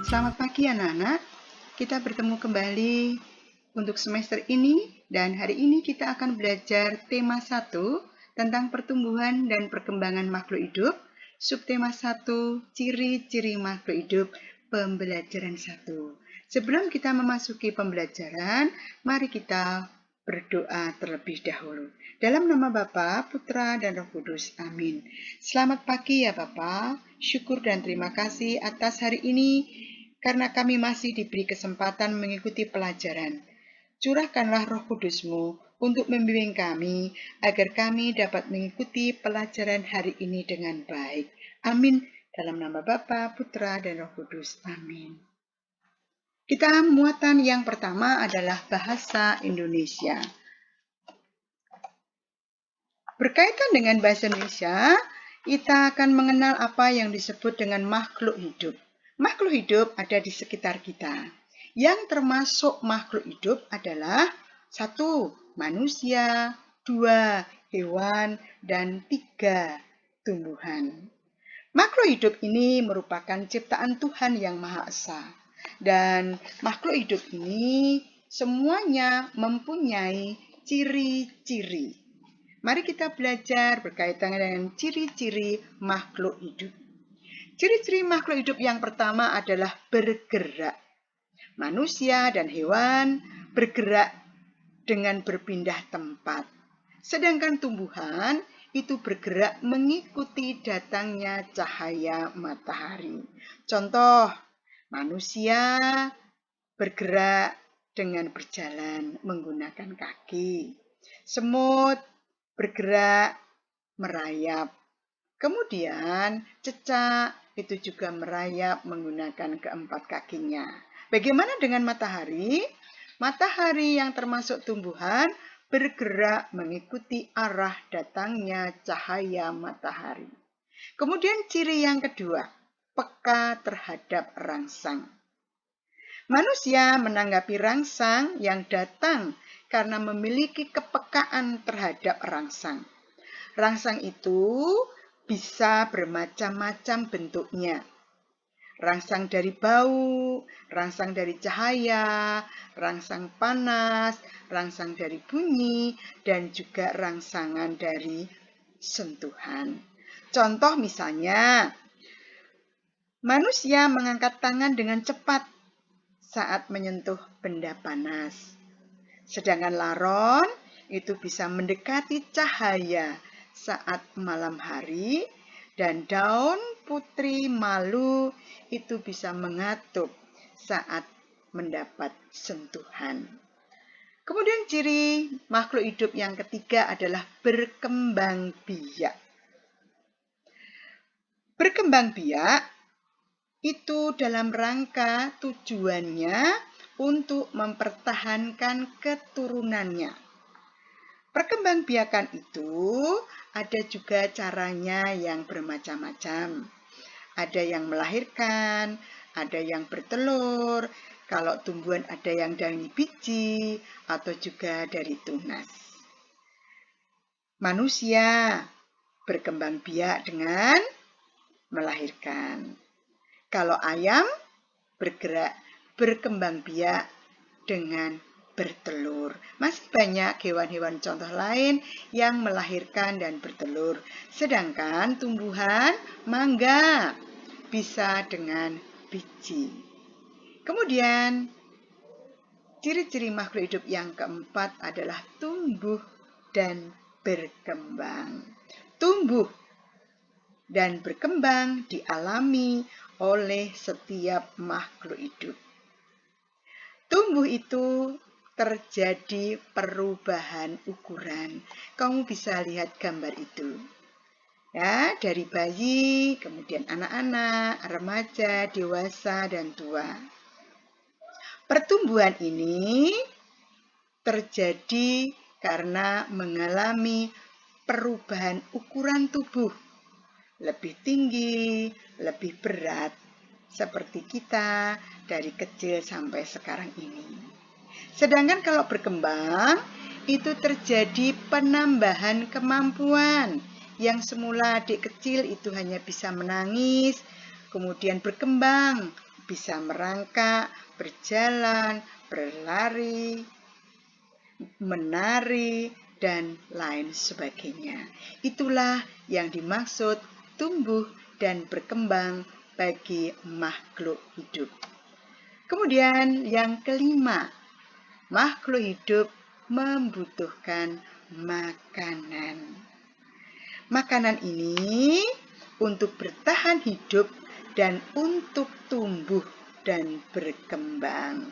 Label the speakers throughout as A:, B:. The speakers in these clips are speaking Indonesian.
A: Selamat pagi anak-anak, kita bertemu kembali untuk semester ini dan hari ini kita akan belajar tema 1 tentang pertumbuhan dan perkembangan makhluk hidup, subtema 1, ciri-ciri makhluk hidup, pembelajaran 1. Sebelum kita memasuki pembelajaran, mari kita berdoa terlebih dahulu. Dalam nama Bapa, Putra, dan Roh Kudus. Amin. Selamat pagi ya Bapa. Syukur dan terima kasih atas hari ini karena kami masih diberi kesempatan mengikuti pelajaran. Curahkanlah Roh Kudus-Mu untuk membimbing kami agar kami dapat mengikuti pelajaran hari ini dengan baik. Amin. Dalam nama Bapa, Putra, dan Roh Kudus. Amin. Muatan yang pertama adalah bahasa Indonesia. Berkaitan dengan bahasa Indonesia, kita akan mengenal apa yang disebut dengan makhluk hidup. Makhluk hidup ada di sekitar kita. Yang termasuk makhluk hidup adalah 1. Manusia, 2. Hewan, dan 3. Tumbuhan. Makhluk hidup ini merupakan ciptaan Tuhan yang Maha Esa. Dan makhluk hidup ini semuanya mempunyai ciri-ciri. Mari kita belajar berkaitan dengan ciri-ciri makhluk hidup. Ciri-ciri makhluk hidup yang pertama adalah bergerak. Manusia dan hewan bergerak dengan berpindah tempat. Sedangkan tumbuhan itu bergerak mengikuti datangnya cahaya matahari. Contoh, manusia bergerak dengan berjalan menggunakan kaki. Semut bergerak merayap. Kemudian cecak itu juga merayap menggunakan keempat kakinya. Bagaimana dengan matahari? Matahari yang termasuk tumbuhan bergerak mengikuti arah datangnya cahaya matahari. Kemudian ciri yang kedua, peka terhadap rangsang. Manusia menanggapi rangsang yang datang karena memiliki kepekaan terhadap rangsang. Rangsang itu bisa bermacam-macam bentuknya. Rangsang dari bau, rangsang dari cahaya, rangsang panas, rangsang dari bunyi, dan juga rangsangan dari sentuhan. Contoh misalnya, manusia mengangkat tangan dengan cepat saat menyentuh benda panas. Sedangkan laron itu bisa mendekati cahaya saat malam hari, dan daun putri malu itu bisa mengatup saat mendapat sentuhan. Kemudian ciri makhluk hidup yang ketiga adalah berkembang biak. Berkembang biak itu dalam rangka tujuannya untuk mempertahankan keturunannya. Perkembangbiakan itu ada juga caranya yang bermacam-macam. Ada yang melahirkan, ada yang bertelur, kalau tumbuhan ada yang dari biji atau juga dari tunas. Manusia berkembang biak dengan melahirkan. Kalau ayam berkembang biak dengan bertelur. Masih banyak hewan-hewan contoh lain yang melahirkan dan bertelur. Sedangkan tumbuhan mangga bisa dengan biji. Kemudian ciri-ciri makhluk hidup yang keempat adalah tumbuh dan berkembang. Tumbuh dan berkembang dialami oleh setiap makhluk hidup. Tumbuh itu terjadi perubahan ukuran. Kamu bisa lihat gambar itu. Ya, dari bayi, kemudian anak-anak, remaja, dewasa, dan tua. Pertumbuhan ini terjadi karena mengalami perubahan ukuran tubuh. Lebih tinggi, lebih berat, seperti kita dari kecil sampai sekarang ini. Sedangkan kalau berkembang, itu terjadi penambahan kemampuan. Yang semula adik kecil itu hanya bisa menangis, kemudian berkembang bisa merangkak, berjalan, berlari, menari, dan lain sebagainya. Itulah yang dimaksud tumbuh dan berkembang bagi makhluk hidup. Kemudian yang kelima, makhluk hidup membutuhkan makanan. Makanan ini untuk bertahan hidup dan untuk tumbuh dan berkembang.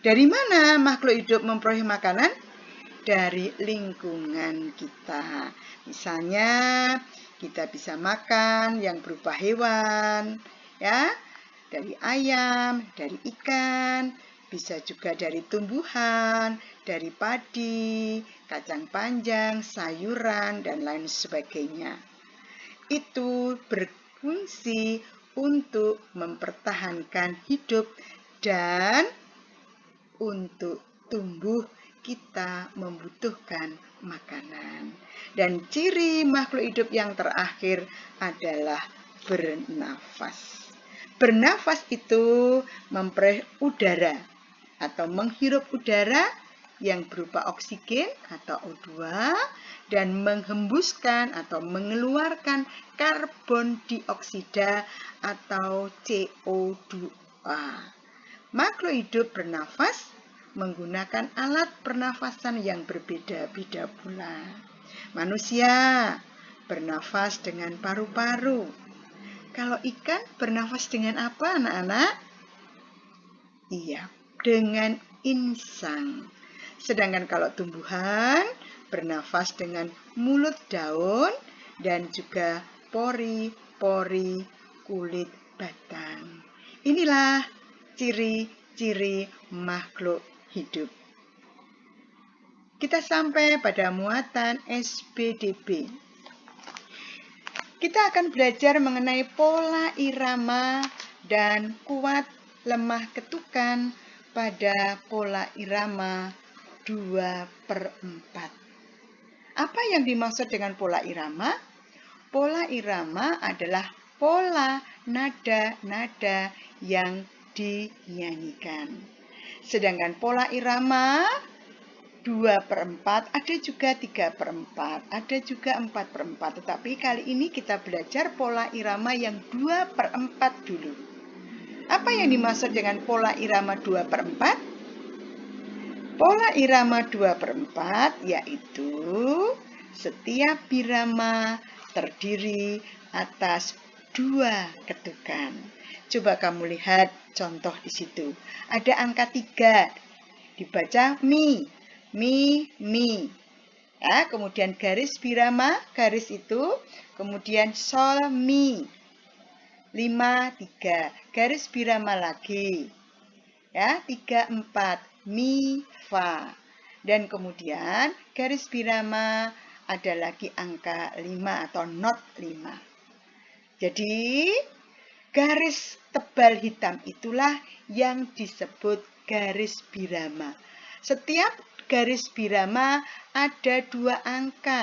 A: Dari mana makhluk hidup memperoleh makanan? Dari lingkungan kita. Misalnya, kita bisa makan yang berupa hewan, ya, dari ayam, dari ikan, bisa juga dari tumbuhan, dari padi, kacang panjang, sayuran, dan lain sebagainya. Itu berfungsi untuk mempertahankan hidup dan untuk tumbuh kita membutuhkan makanan. Dan ciri makhluk hidup yang terakhir adalah bernafas. Bernafas itu memperoleh udara atau menghirup udara yang berupa oksigen atau O2 dan menghembuskan atau mengeluarkan karbon dioksida atau CO2. Makhluk hidup bernafas menggunakan alat pernafasan yang berbeda-beda pula. Manusia bernafas dengan paru-paru. Kalau ikan bernafas dengan apa, anak-anak? Iya, dengan insang. Sedangkan kalau tumbuhan bernafas dengan mulut daun dan juga pori-pori kulit batang. Inilah ciri-ciri makhluk hidup. Kita sampai pada muatan SBDB. Kita akan belajar mengenai pola irama dan kuat lemah ketukan pada pola irama 2/4. Apa yang dimaksud dengan pola irama? Pola irama adalah pola nada-nada yang dinyanyikan. Sedangkan pola irama 2/4, ada juga 3/4, ada juga 4/4. Tetapi kali ini kita belajar pola irama yang 2/4 dulu. Apa yang dimaksud dengan pola irama 2/4? Pola irama 2/4 yaitu setiap birama terdiri atas 2 ketukan. Coba kamu lihat contoh di situ. Ada angka 3, dibaca mi, mi, mi. Ya, kemudian garis birama, garis itu, kemudian sol, mi. 5, 3, garis birama lagi. Ya, 3, 4, mi, fa. Dan kemudian garis birama ada lagi angka 5 atau not 5. Jadi, garis tebal hitam itulah yang disebut garis birama. Setiap garis birama ada 2 angka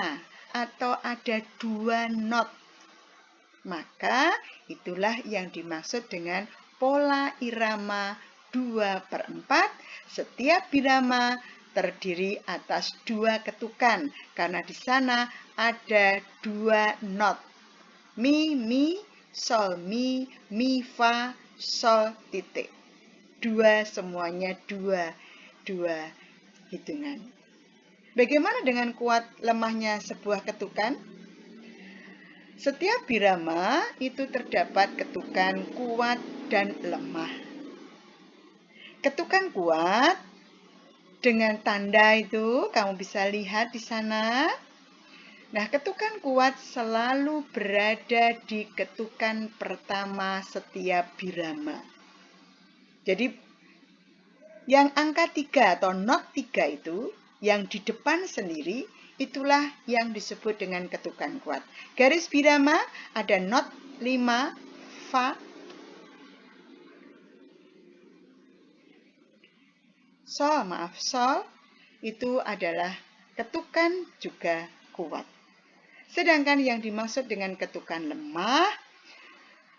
A: atau ada 2 not. Maka itulah yang dimaksud dengan pola irama 2/4. Setiap birama terdiri atas 2 ketukan karena di sana ada 2 not. Mi, mi, sol, mi, fa, sol, titik. 2 semuanya 2 hitungan. Bagaimana dengan kuat lemahnya sebuah ketukan? Setiap birama itu terdapat ketukan kuat dan lemah. Ketukan kuat dengan tanda itu kamu bisa lihat di sana. Nah, ketukan kuat selalu berada di ketukan pertama setiap birama. Jadi, yang angka 3 atau not 3 itu, yang di depan sendiri, itulah yang disebut dengan ketukan kuat. Garis birama ada not 5, fa, sol, itu adalah ketukan juga kuat. Sedangkan yang dimaksud dengan ketukan lemah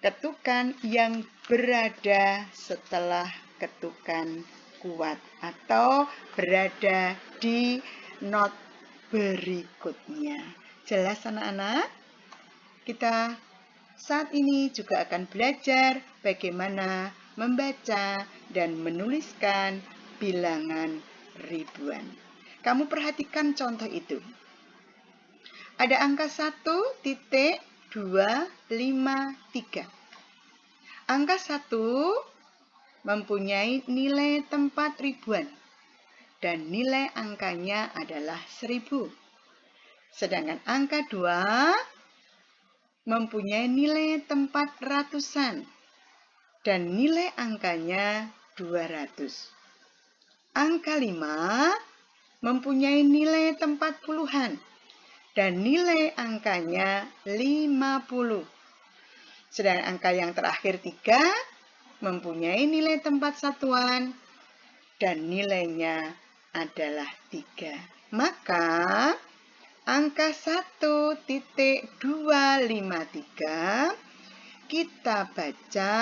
A: ketukan yang berada setelah ketukan kuat atau berada di not berikutnya. Jelas anak-anak? Kita saat ini juga akan belajar bagaimana membaca dan menuliskan bilangan ribuan. Kamu perhatikan contoh itu. Ada angka 1.253. Angka 1 mempunyai nilai tempat ribuan dan nilai angkanya adalah 1000. Sedangkan angka 2 mempunyai nilai tempat ratusan dan nilai angkanya 200. Angka 5 mempunyai nilai tempat puluhan dan nilai angkanya 50. Sedangkan angka yang terakhir 3 mempunyai nilai tempat satuan dan nilainya adalah 3. Maka angka 1.253 kita baca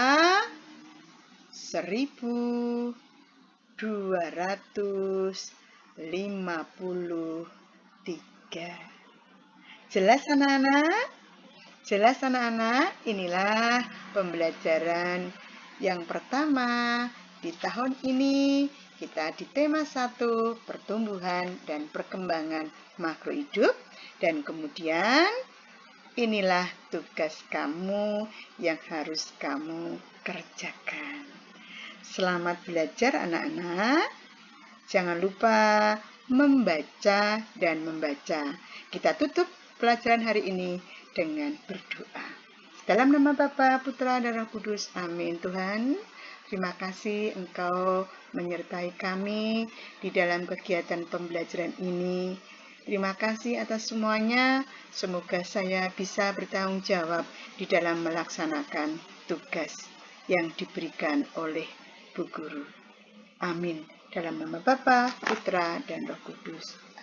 A: 1253. Jelas anak-anak? Jelas anak-anak? Inilah pembelajaran yang pertama di tahun ini. Kita di tema 1, pertumbuhan dan perkembangan makhluk hidup. Dan kemudian inilah tugas kamu yang harus kamu kerjakan. Selamat belajar anak-anak. Jangan lupa membaca dan membaca. Kita tutup pelajaran hari ini dengan berdoa. Dalam nama Bapa, Putra, dan Roh Kudus. Amin. Tuhan, terima kasih Engkau menyertai kami di dalam kegiatan pembelajaran ini. Terima kasih atas semuanya. Semoga saya bisa bertanggung jawab di dalam melaksanakan tugas yang diberikan oleh Bu Guru. Amin. Dalam nama Bapa, Putra, dan Roh Kudus.